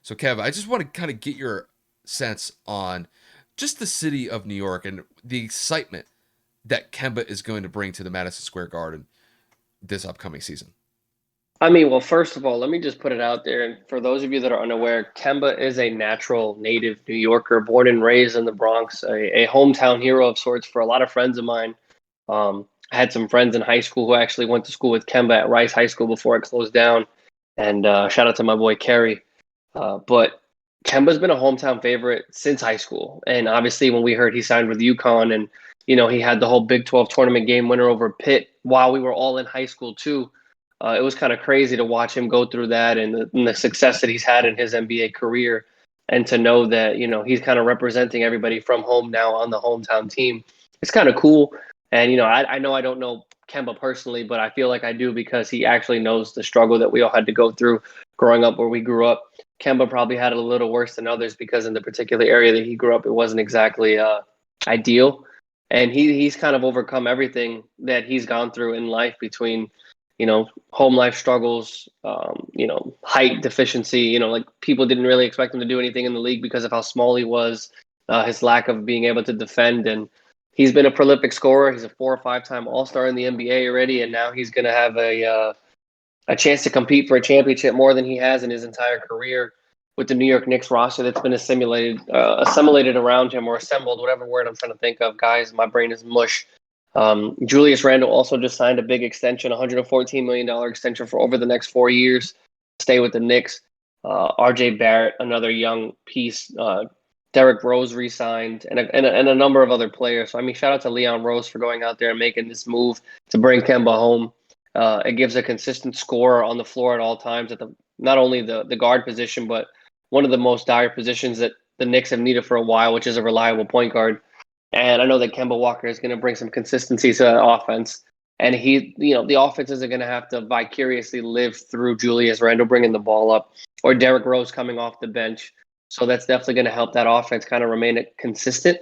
So, Kev, I just want to kind of get your sense on just the city of New York and the excitement that Kemba is going to bring to the Madison Square Garden this upcoming season. I mean, well, first of all, let me just put it out there. And for those of you that are unaware, Kemba is a natural native New Yorker, born and raised in the Bronx, a hometown hero of sorts for a lot of friends of mine. I had some friends in high school who actually went to school with Kemba at Rice High School before it closed down. And shout out to my boy Kerry. But Kemba's been a hometown favorite since high school. And obviously, when we heard he signed with UConn and, he had the whole Big 12 tournament game winner over Pitt while we were all in high school, too. It was kind of crazy to watch him go through that and the success that he's had in his NBA career, and to know that he's kind of representing everybody from home now on the hometown team. It's kind of cool, and I know I don't know Kemba personally, but I feel like I do because he actually knows the struggle that we all had to go through growing up where we grew up. Kemba probably had it a little worse than others because in the particular area that he grew up, it wasn't exactly ideal, and he's kind of overcome everything that he's gone through in life between home life struggles, height deficiency. Like people didn't really expect him to do anything in the league because of how small he was, his lack of being able to defend. And he's been a prolific scorer. He's a 4 or 5-time All-Star in the NBA already, and now he's going to have a chance to compete for a championship more than he has in his entire career with the New York Knicks roster that's been assimilated around him, or assembled, whatever word I'm trying to think of. Guys, my brain is mush. Julius Randle also just signed a big extension, $114 million extension for over the next 4 years. Stay with the Knicks. RJ Barrett, another young piece. Derrick Rose re-signed, and a number of other players. So, I mean, shout out to Leon Rose for going out there and making this move to bring Kemba home. It gives a consistent scorer on the floor at all times at not only the guard position, but one of the most dire positions that the Knicks have needed for a while, which is a reliable point guard. And I know that Kemba Walker is going to bring some consistency to that offense. And the offense isn't going to have to vicariously live through Julius Randle bringing the ball up or Derrick Rose coming off the bench. So that's definitely going to help that offense kind of remain consistent.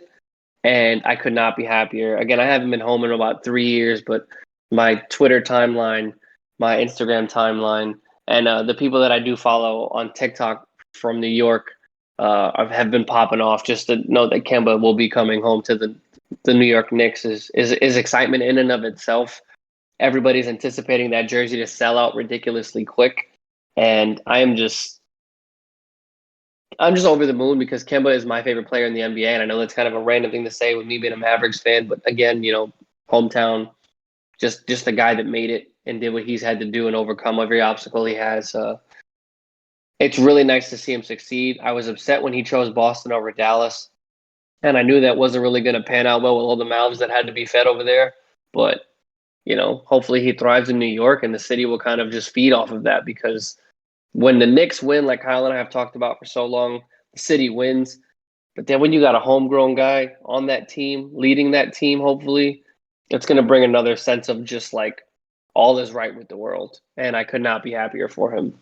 And I could not be happier. Again, I haven't been home in about 3 years, but my Twitter timeline, my Instagram timeline, and the people that I do follow on TikTok from New York have been popping off. Just to know that Kemba will be coming home to the New York Knicks is excitement in and of itself. Everybody's anticipating that jersey to sell out ridiculously quick, and I'm just over the moon because Kemba is my favorite player in the NBA, and I know that's kind of a random thing to say with me being a Mavericks fan, but again, hometown, just the guy that made it and did what he's had to do and overcome every obstacle he has. It's really nice to see him succeed. I was upset when he chose Boston over Dallas, and I knew that wasn't really going to pan out well with all the mouths that had to be fed over there. But, hopefully he thrives in New York, and the city will kind of just feed off of that, because when the Knicks win, like Kyle and I have talked about for so long, the city wins. But then when you got a homegrown guy on that team, leading that team, hopefully, it's going to bring another sense of just like all is right with the world. And I could not be happier for him.